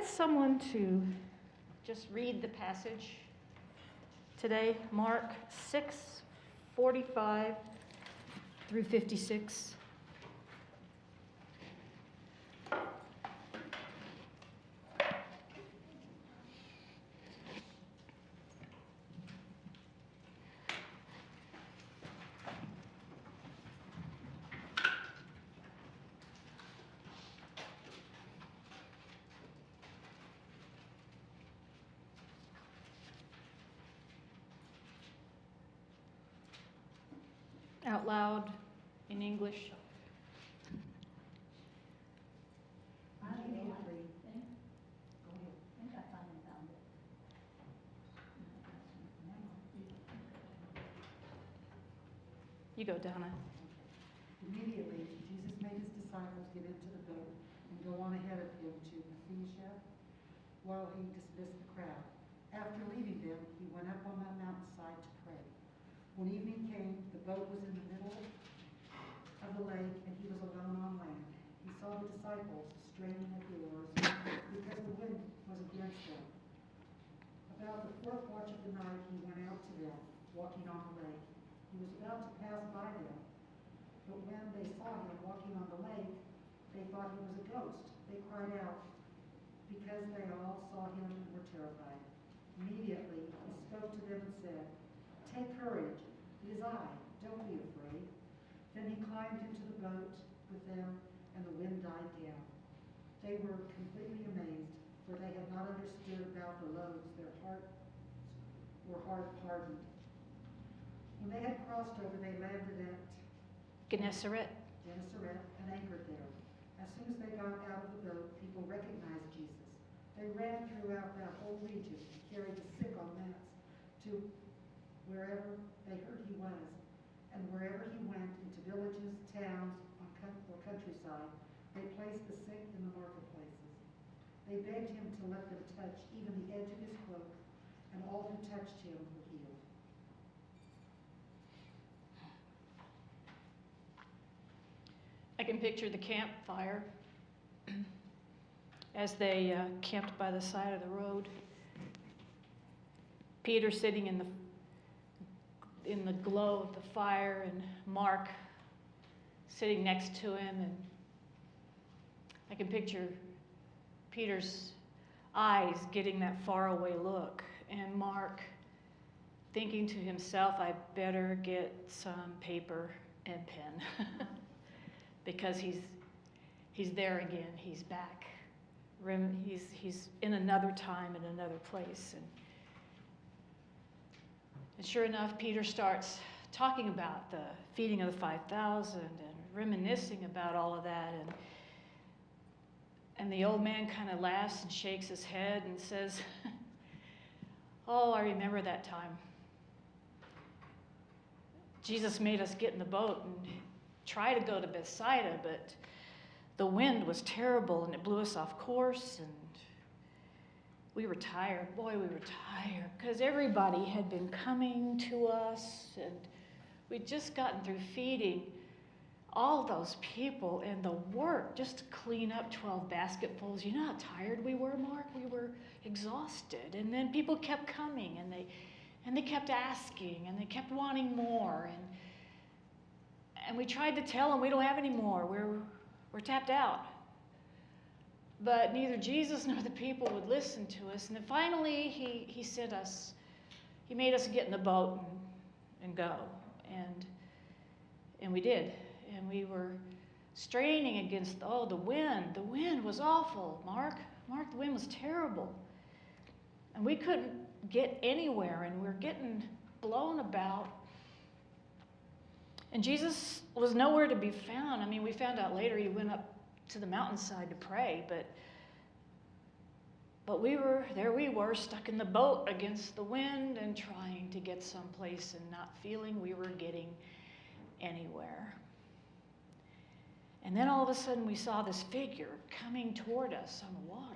someone to just read the passage today, Mark 6:45 through 56. Out loud in English. You go, Donna. Immediately, Jesus made his disciples get into the boat and go on ahead of him to Bethsaida while he dismissed the crowd. After leaving them, he went up on the mountainside to pray. When evening came, the boat was in the middle of the lake, and he was alone on land. He saw the disciples straining at the oars because the wind was against them. About the fourth watch of the night, he went out to them, walking on the lake. He was about to pass by them, but when they saw him walking on the lake, they thought he was a ghost. They cried out because they all saw him and were terrified. Immediately, he spoke to them and said, "Take courage, it is I, don't be afraid." Then he climbed into the boat with them, and the wind died down. They were completely amazed, for they had not understood about the loaves. Their hearts were hardened. When they had crossed over, they landed at Gennesaret. and anchored there. As soon as they got out of the boat, people recognized Jesus. They ran throughout that whole region and carried the sick on mats to wherever they heard he was. And wherever he went, into villages, towns, or countryside, they placed the sick in the marketplaces. They begged him to let them touch even the edge of his cloak, and all who touched him were healed. I can picture the campfire as they camped by the side of the road. Peter sitting in the glow of the fire, and Mark sitting next to him, and I can picture Peter's eyes getting that faraway look, and Mark thinking to himself, I better get some paper and pen because he's there again, he's back. He's in another time, in another place. And sure enough, Peter starts talking about the feeding of the 5,000 and reminiscing about all of that. And the old man kind of laughs and shakes his head and says, "Oh, I remember that time. Jesus made us get in the boat and try to go to Bethsaida, but the wind was terrible and it blew us off course, and we were tired. Boy, we were tired because everybody had been coming to us, and we'd just gotten through feeding all those people, and the work just to clean up 12 basketfuls. You know how tired we were, Mark? We were exhausted. And then people kept coming, and they kept asking, and they kept wanting more. And we tried to tell them we don't have any more. We're tapped out." But neither Jesus nor the people would listen to us. And then finally, he sent us. He made us get in the boat and go. And we did. And we were straining against, the wind. The wind was awful, Mark. Mark, the wind was terrible. And we couldn't get anywhere, and we were getting blown about. And Jesus was nowhere to be found. I mean, we found out later he went up to the mountainside to pray, but we were stuck in the boat against the wind and trying to get someplace and not feeling we were getting anywhere. And then all of a sudden we saw this figure coming toward us on the water.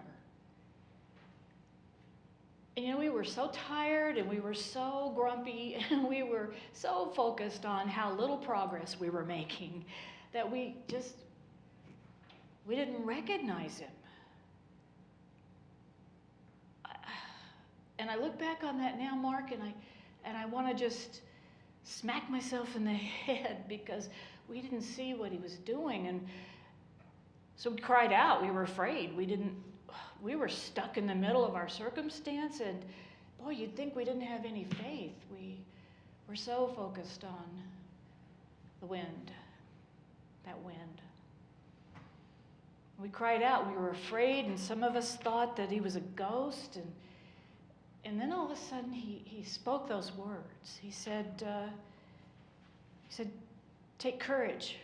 And we were so tired, and we were so grumpy, and we were so focused on how little progress we were making that we didn't recognize him. I look back on that now, Mark, and I want to just smack myself in the head because we didn't see what he was doing. And so we cried out. We were afraid. We were stuck in the middle of our circumstance, and boy, you'd think we didn't have any faith. We were so focused on the wind, that wind. We cried out. We were afraid, and some of us thought that he was a ghost. And then all of a sudden, he spoke those words. He said, "Take courage."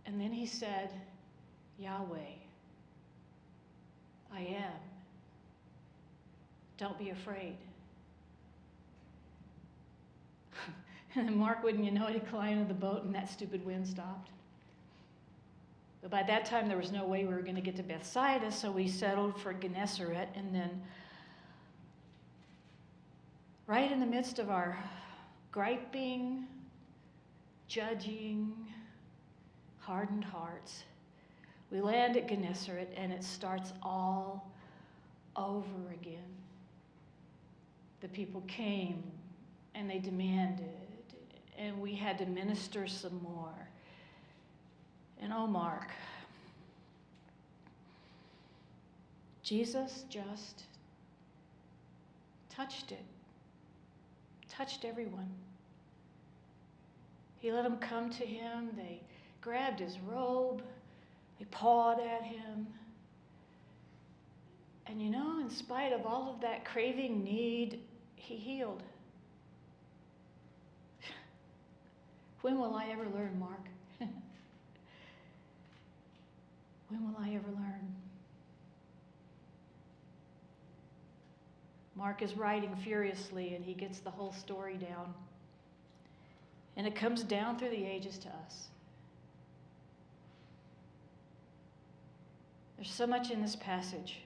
And then he said, "Yahweh, I am. Don't be afraid." And then Mark, wouldn't you know it, he climbed into the boat and that stupid wind stopped. But by that time, there was no way we were going to get to Bethsaida, so we settled for Gennesaret. And then, right in the midst of our griping, judging, hardened hearts, we land at Gennesaret, and it starts all over again. The people came, and they demanded, and we had to minister some more. And oh, Mark, Jesus just touched everyone. He let them come to him. They grabbed his robe. They pawed at him. And you know, in spite of all of that craving, need, he healed. When will I ever learn, Mark? When will I ever learn? Mark is writing furiously, and he gets the whole story down. And it comes down through the ages to us. There's so much in this passage.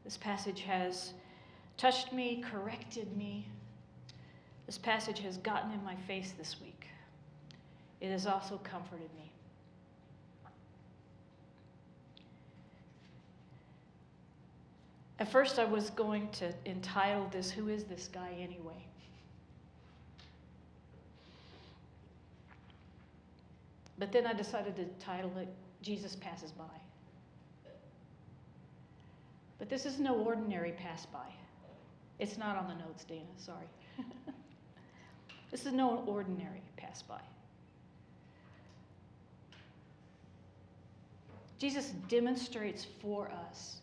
This passage has touched me, corrected me. This passage has gotten in my face this week. It has also comforted me. At first, I was going to entitle this, "Who is this guy anyway?" But then I decided to title it, "Jesus Passes By." But this is no ordinary pass by. It's not on the notes, Dana, sorry. This is no ordinary pass by. Jesus demonstrates for us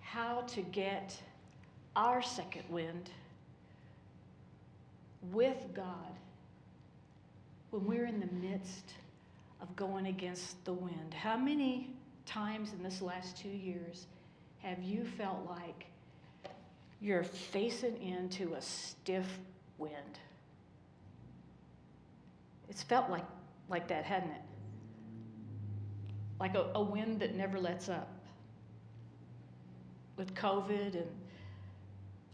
how to get our second wind with God when we're in the midst of going against the wind. How many times in this last 2 years have you felt like you're facing into a stiff wind? It's felt like that, hadn't it? Like a wind that never lets up. With COVID and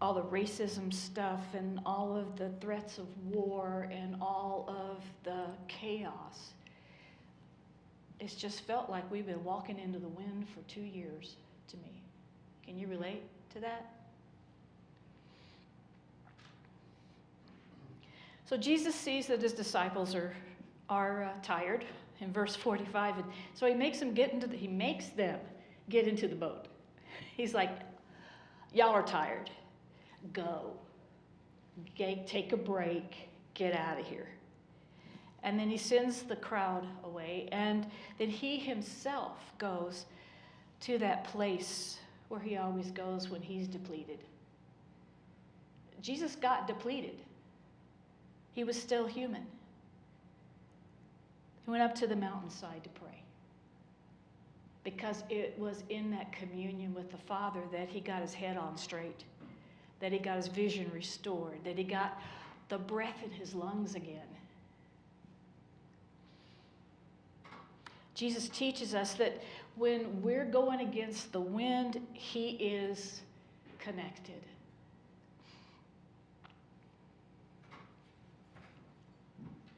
all the racism stuff and all of the threats of war and all of the chaos. It's just felt like we've been walking into the wind for 2 years to me. Can you relate to that? So Jesus sees that his disciples are tired in verse 45, and so he makes them get into the boat. He's like, "Y'all are tired. Go. Take a break. Get out of here." And then he sends the crowd away, and then he himself goes to that place where he always goes when he's depleted. Jesus got depleted. He was still human. He went up to the mountainside to pray. Because it was in that communion with the Father that he got his head on straight, that he got his vision restored, that he got the breath in his lungs again. Jesus teaches us that when we're going against the wind, he is connected.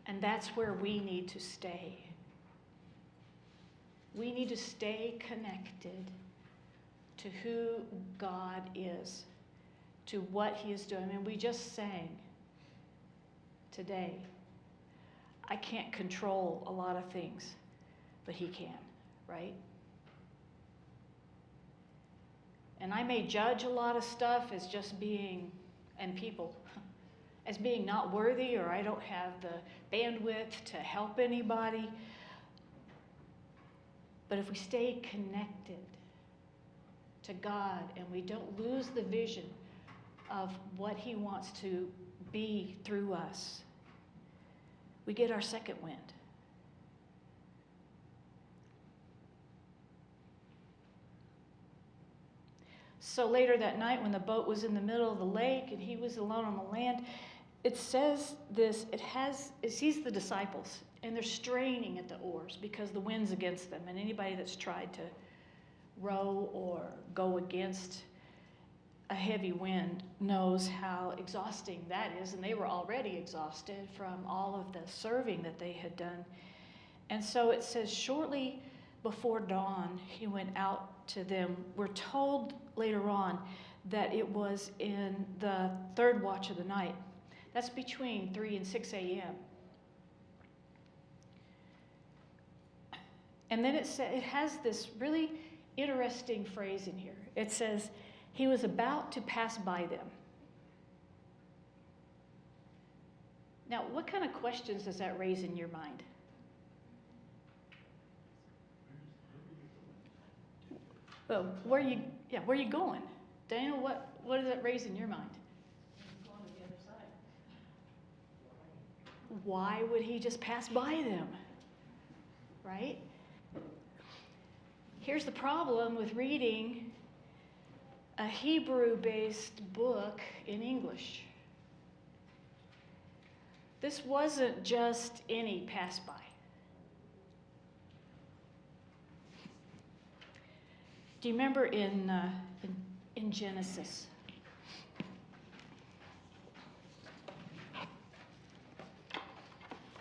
And that's where we need to stay. We need to stay connected to who God is, to what he is doing. And we just sang today, I can't control a lot of things, but he can, right? And I may judge a lot of stuff as just being, and people, as being not worthy, or I don't have the bandwidth to help anybody. But if we stay connected to God and we don't lose the vision of what he wants to be through us, we get our second wind. So later that night, when the boat was in the middle of the lake and he was alone on the land, it says this, it sees the disciples, and they're straining at the oars because the wind's against them. And anybody that's tried to row or go against a heavy wind knows how exhausting that is. And they were already exhausted from all of the serving that they had done. And so it says, shortly before dawn, he went out to them. We're told later on that it was in the third watch of the night. That's between 3 and 6 a.m. And then it has this really interesting phrase in here. It says, he was about to pass by them. Now, what kind of questions does that raise in your mind? Well, where are you going? Daniel, what does that raise in your mind? I'm going to the other side. Why would he just pass by them? Right? Here's the problem with reading a Hebrew-based book in English. This wasn't just any pass-by. Do you remember in Genesis?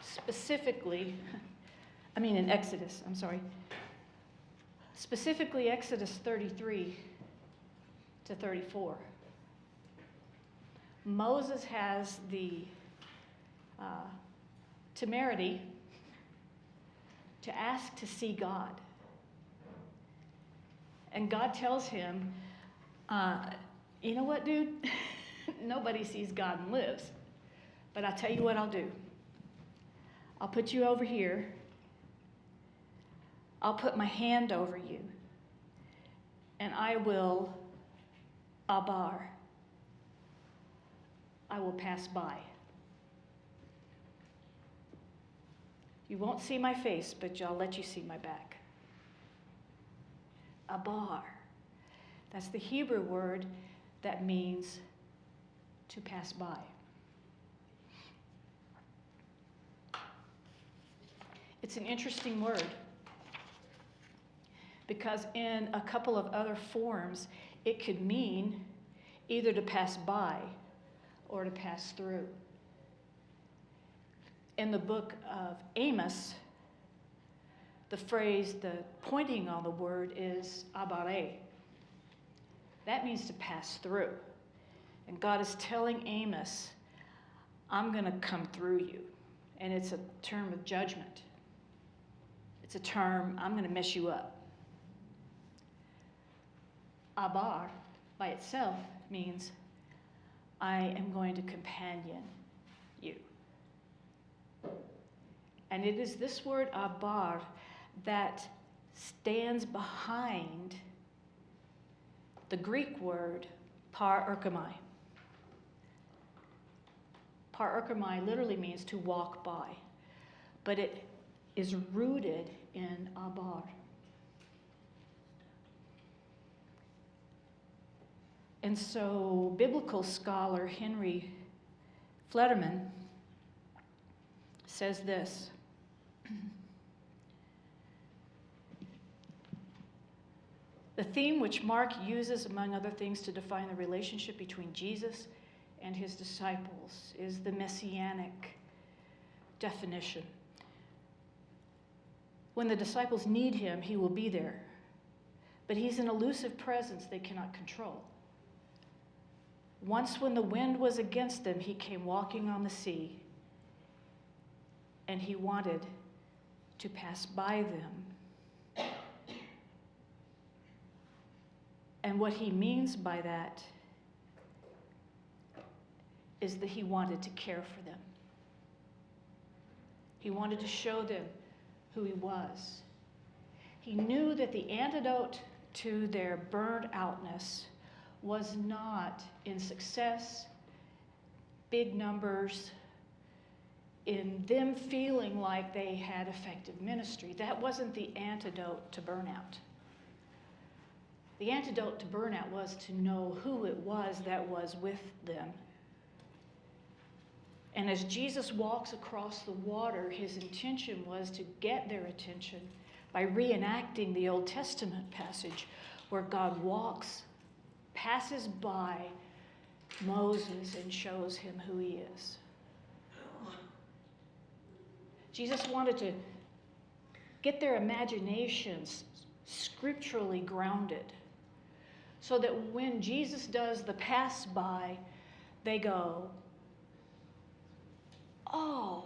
Specifically, in Exodus, I'm sorry. Specifically, Exodus 33 to 34. Moses has the temerity to ask to see God. And God tells him, you know what, dude? Nobody sees God and lives. But I'll tell you what I'll do. I'll put you over here. I'll put my hand over you. And I will abar. I will pass by. You won't see my face, but I'll let you see my back. Abar. That's the Hebrew word that means to pass by. It's an interesting word because in a couple of other forms, it could mean either to pass by or to pass through. In the book of Amos, the phrase, the pointing on the word is abare. That means to pass through. And God is telling Amos, I'm going to come through you. And it's a term of judgment. It's a term, I'm going to mess you up. Abar, by itself, means I am going to companion you. And it is this word abar that stands behind the Greek word parerchomai. Parerchomai literally means to walk by, but it is rooted in abar. And so biblical scholar Henry Flederman says this. The theme which Mark uses, among other things, to define the relationship between Jesus and his disciples is the messianic definition. When the disciples need him, he will be there. but he's an elusive presence they cannot control. Once when the wind was against them, he came walking on the sea, and he wanted to pass by them. And what he means by that is that he wanted to care for them. He wanted to show them who he was. He knew that the antidote to their burned outness was not in success, big numbers, in them feeling like they had effective ministry. That wasn't the antidote to burnout. The antidote to burnout was to know who it was that was with them. And as Jesus walks across the water, his intention was to get their attention by reenacting the Old Testament passage where God passes by Moses and shows him who he is. Jesus wanted to get their imaginations scripturally grounded so that when Jesus does the pass by, they go, oh,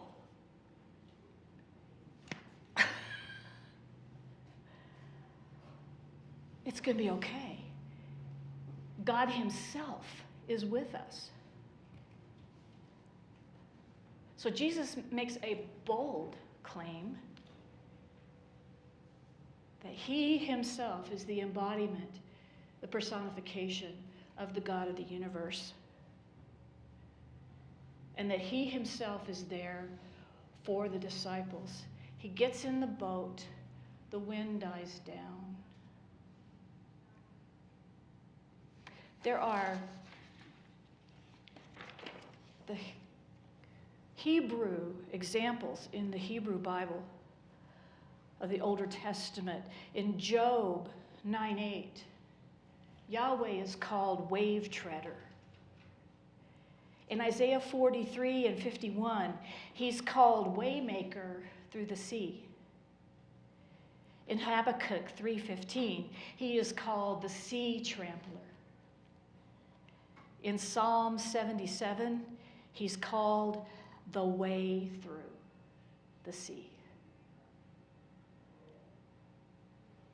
it's going to be okay. God himself is with us. So Jesus makes a bold claim that he himself is the embodiment, the personification of the God of the universe. And that he himself is there for the disciples. He gets in the boat, the wind dies down. There are the Hebrew examples in the Hebrew Bible of the Older Testament. In Job 9:8, Yahweh is called wave treader. In Isaiah 43 and 51, he's called waymaker through the sea. In Habakkuk 3:15, he is called the sea trampler. In Psalm 77, he's called the way through the sea.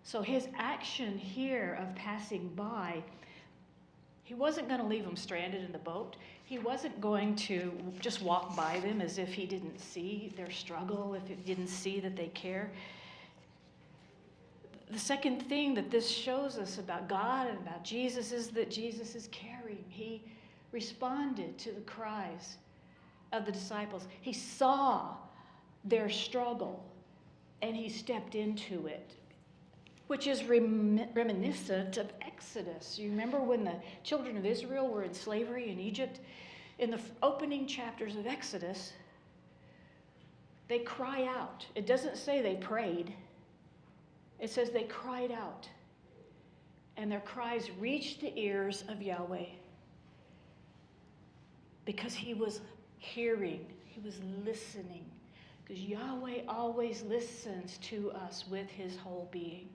So his action here of passing by, he wasn't going to leave them stranded in the boat. He wasn't going to just walk by them as if he didn't see their struggle, if he didn't see that they care. The second thing that this shows us about God and about Jesus is that Jesus is caring. He responded to the cries of the disciples. He saw their struggle and he stepped into it, which is reminiscent of Exodus. You remember when the children of Israel were in slavery in Egypt? In the opening chapters of Exodus, they cry out. It doesn't say they prayed. It says they cried out. And their cries reached the ears of Yahweh because he was hearing, he was listening. Because Yahweh always listens to us with his whole being.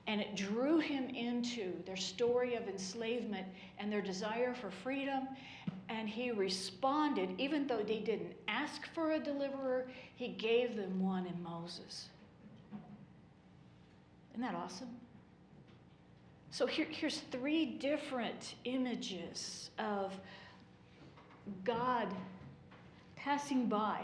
And it drew him into their story of enslavement and their desire for freedom. And he responded, even though they didn't ask for a deliverer, he gave them one in Moses. Isn't that awesome? So here's three different images of God passing by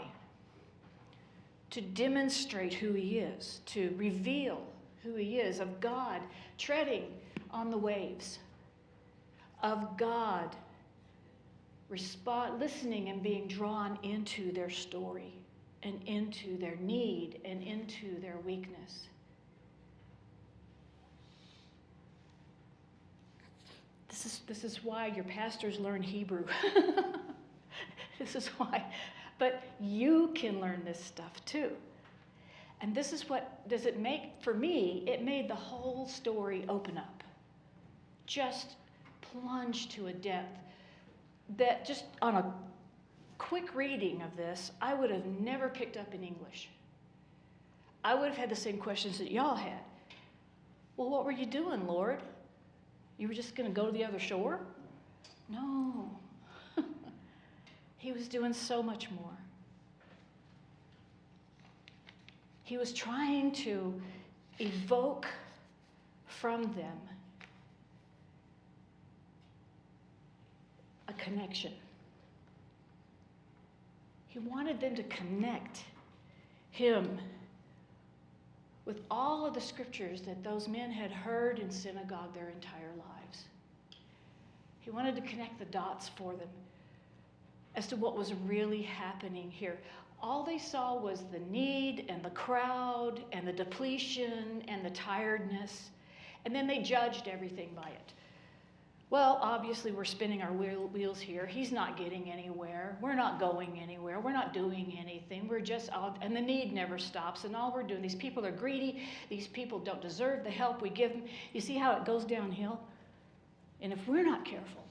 to demonstrate who he is, to reveal who he is, of God treading on the waves, of God listening and being drawn into their story and into their need and into their weakness. This is why your pastors learn Hebrew. This is why. But you can learn this stuff too. And this is what does it make, for me, it made the whole story open up. Just plunge to a depth that just on a quick reading of this, I would have never picked up in English. I would have had the same questions that y'all had. Well, what were you doing, Lord? You were just going to go to the other shore? No. He was doing so much more. He was trying to evoke from them a connection. He wanted them to connect him with all of the scriptures that those men had heard in synagogue their entire lives. He wanted to connect the dots for them as to what was really happening here. All they saw was the need and the crowd and the depletion and the tiredness, and then they judged everything by it. Well, obviously we're spinning our wheels here. He's not getting anywhere. We're not going anywhere. We're not doing anything. We're just out, and the need never stops, and all we're doing, these people are greedy. These people don't deserve the help we give them. You see how it goes downhill? And if we're not careful,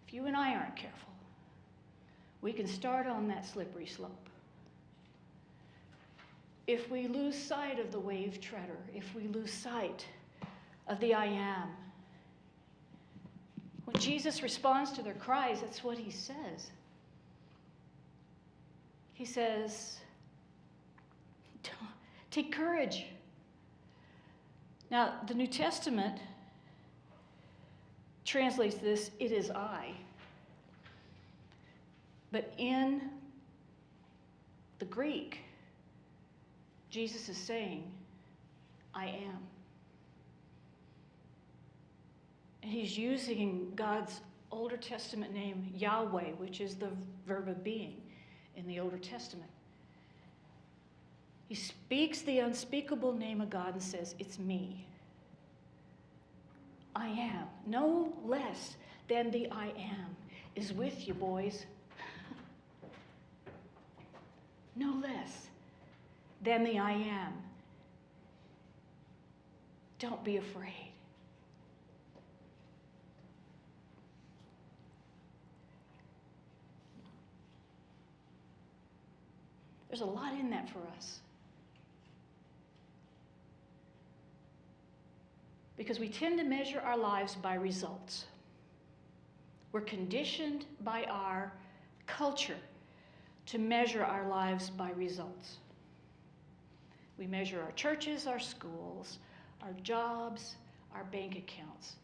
if you and I aren't careful, we can start on that slippery slope. If we lose sight of the wave treader, if we lose sight of the I am, when Jesus responds to their cries, that's what he says. He says, take courage. Now, the New Testament translates this, it is I. But in the Greek, Jesus is saying, I am. And he's using God's Older Testament name, Yahweh, which is the verb of being in the Older Testament. He speaks the unspeakable name of God and says, it's me. I am. No less than the I am is with you, boys. No less than the I am. Don't be afraid. There's a lot in that for us. Because we tend to measure our lives by results. We're conditioned by our culture to measure our lives by results. We measure our churches, our schools, our jobs, our bank accounts,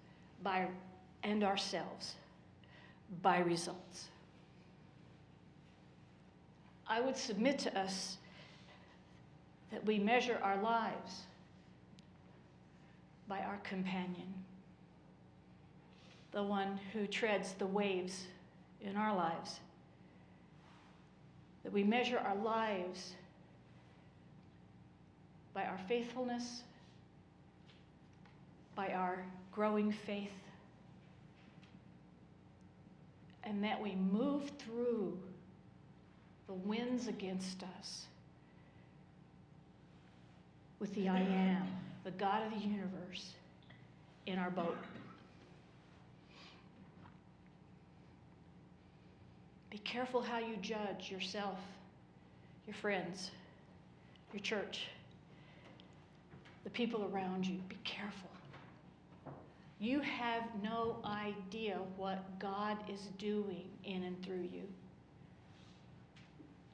and ourselves by results. I would submit to us that we measure our lives by our companion, the one who treads the waves in our lives. That we measure our lives by our faithfulness, by our growing faith, and that we move through the winds against us with the I am, the God of the universe, in our boat. Be careful how you judge yourself, your friends, your church, the people around you. Be careful. You have no idea what God is doing in and through you.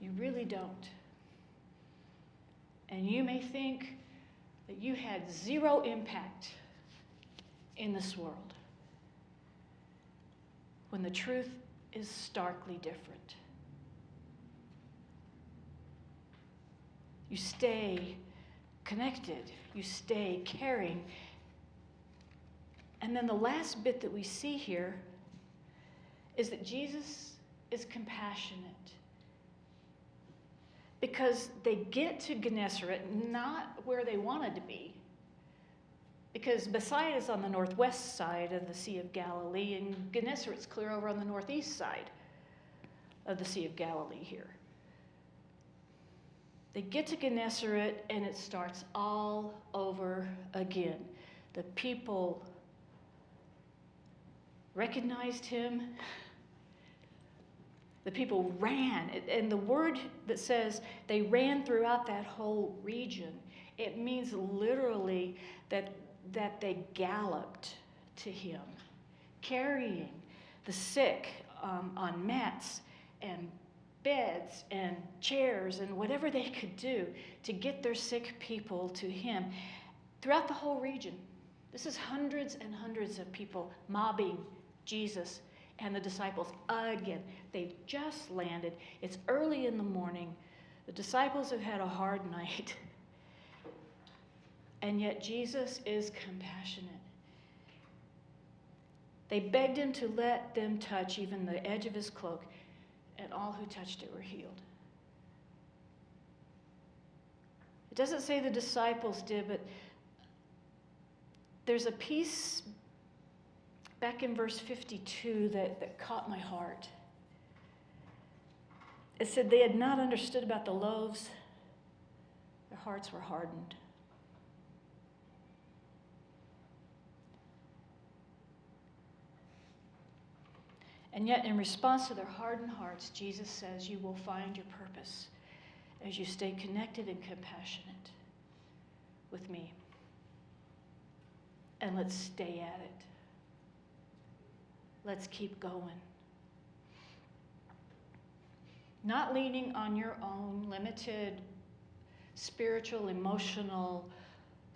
You really don't. And you may think that you had zero impact in this world, when the truth is starkly different. You stay connected. You stay caring. And then the last bit that we see here is that Jesus is compassionate. Because they get to Gennesaret, not where they wanted to be. Because Bethsaida is on the northwest side of the Sea of Galilee, and Gennesaret's clear over on the northeast side of the Sea of Galilee here. They get to Gennesaret, and it starts all over again. The people recognized him. The people ran, and the word that says they ran throughout that whole region, It means literally that they galloped to him, carrying the sick on mats and beds and chairs and whatever they could do to get their sick people to him throughout the whole region. This is hundreds and hundreds of people mobbing Jesus and the disciples again. They've just landed. It's early in the morning. The disciples have had a hard night. And yet Jesus is compassionate. They begged him to let them touch even the edge of his cloak, and all who touched it were healed. It doesn't say the disciples did, but there's a piece back in verse 52 that caught my heart. It said they had not understood about the loaves. Their hearts were hardened. And yet, in response to their hardened hearts, Jesus says, you will find your purpose as you stay connected and compassionate with me. And let's stay at it. Let's keep going. Not leaning on your own limited spiritual, emotional,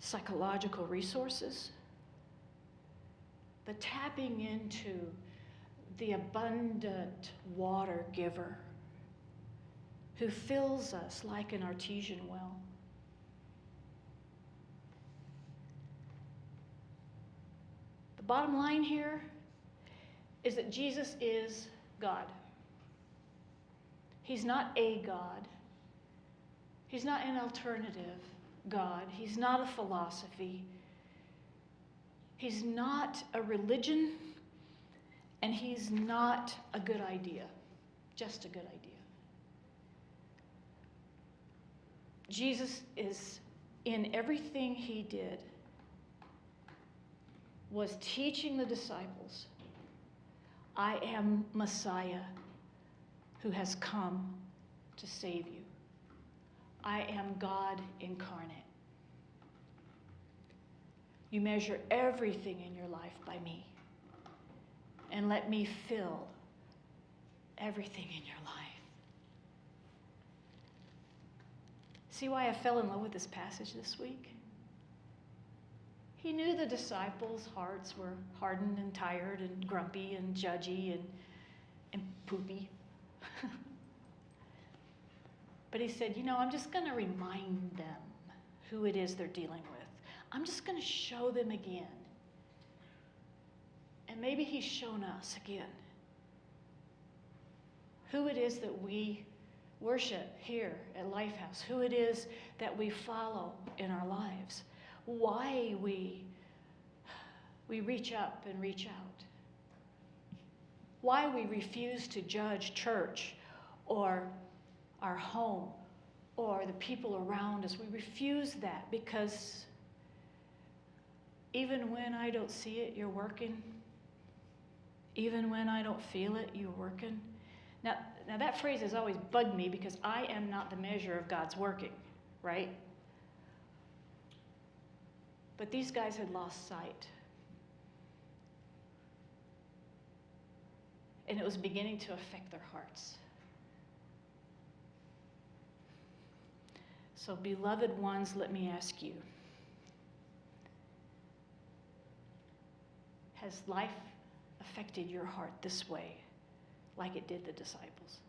psychological resources, but tapping into the abundant water giver who fills us like an artesian well. The bottom line here is that Jesus is God. He's not a God. He's not an alternative God. He's not a philosophy. He's not a religion. And he's not a good idea, just a good idea. Jesus is, in everything he did, was teaching the disciples, I am Messiah who has come to save you. I am God incarnate. You measure everything in your life by me. And let me fill everything in your life. See why I fell in love with this passage this week? He knew the disciples' hearts were hardened and tired and grumpy and judgy and poopy. But he said, I'm just going to remind them who it is they're dealing with. I'm just going to show them again. And maybe he's shown us again who it is that we worship here at Lifehouse, who it is that we follow in our lives, why we reach up and reach out, why we refuse to judge church or our home or the people around us. We refuse that because even when I don't see it, you're working. Even when I don't feel it, you're working. Now that phrase has always bugged me because I am not the measure of God's working, right? But these guys had lost sight. And it was beginning to affect their hearts. So, beloved ones, let me ask you, has life affected your heart this way, like it did the disciples?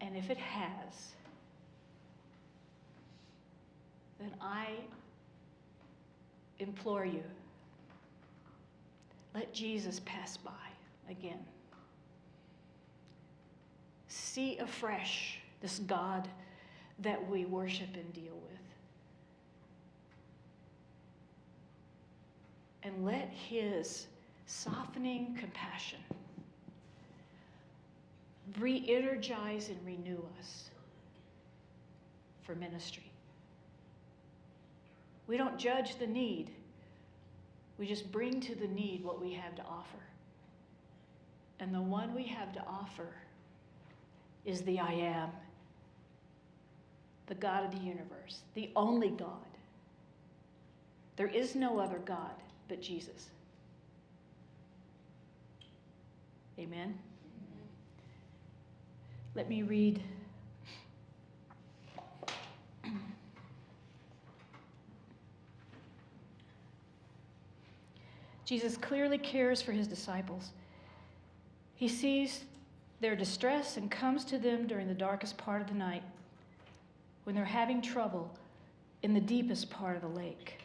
And if it has, then I implore you, let Jesus pass by again. See afresh this God that we worship and deal with. And let his softening compassion re-energize and renew us for ministry. We don't judge the need. We just bring to the need what we have to offer. And the one we have to offer is the I am. the God of the universe, the only God. There is no other God but Jesus. Amen. Let me read Jesus clearly cares for his disciples. He sees their distress and comes to them during the darkest part of the night, when they're having trouble in the deepest part of the lake.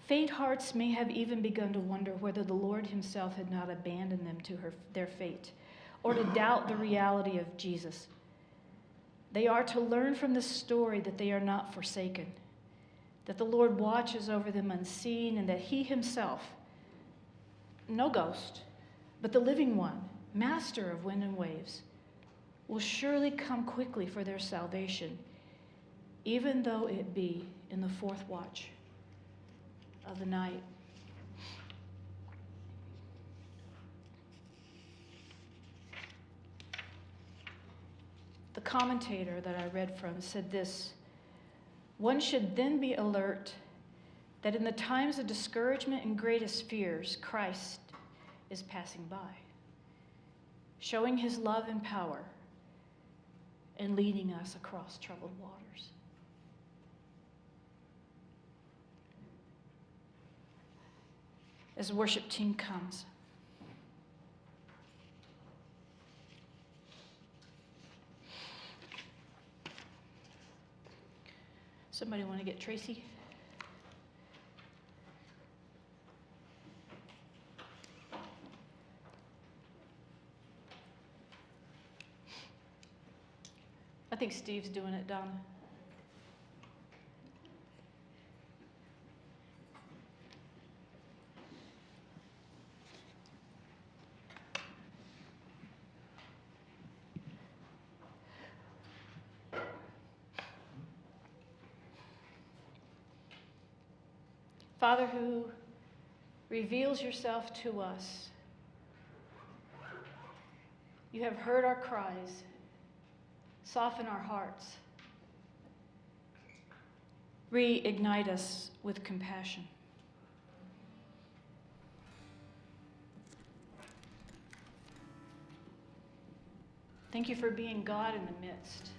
Faint hearts may have even begun to wonder whether the Lord himself had not abandoned them to their fate, or to doubt the reality of Jesus. They are to learn from this story that they are not forsaken, that the Lord watches over them unseen, and that he himself, no ghost, but the living one, master of wind and waves, will surely come quickly for their salvation, even though it be in the fourth watch of the night. The commentator that I read from said this: one should then be alert that in the times of discouragement and greatest fears, Christ is passing by, showing his love and power and leading us across troubled waters. As the worship team comes, somebody want to get Tracy? I think Steve's doing it, Donna. Father, who reveals yourself to us, you have heard our cries. Soften our hearts. Reignite us with compassion. Thank you for being God in the midst.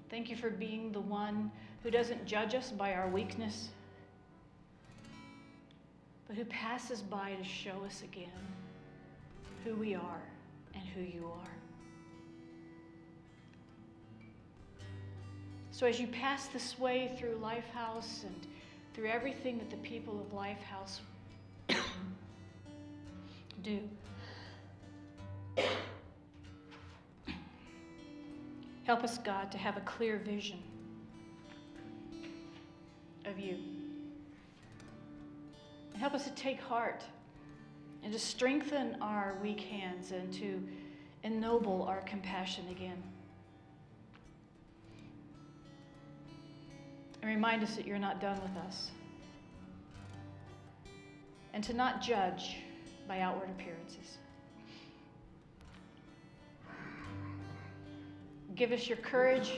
Thank you for being the one who doesn't judge us by our weakness, but who passes by to show us again who we are and who you are. So as you pass this way through Lifehouse and through everything that the people of Lifehouse do, help us, God, to have a clear vision of you. And help us to take heart and to strengthen our weak hands and to ennoble our compassion again. And remind us that you're not done with us. And to not judge by outward appearances. Give us your courage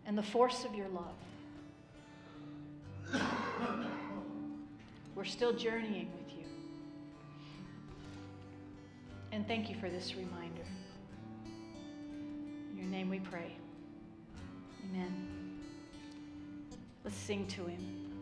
and the force of your love. We're still journeying with you. And thank you for this reminder. In your name we pray. Amen. Let's sing to him.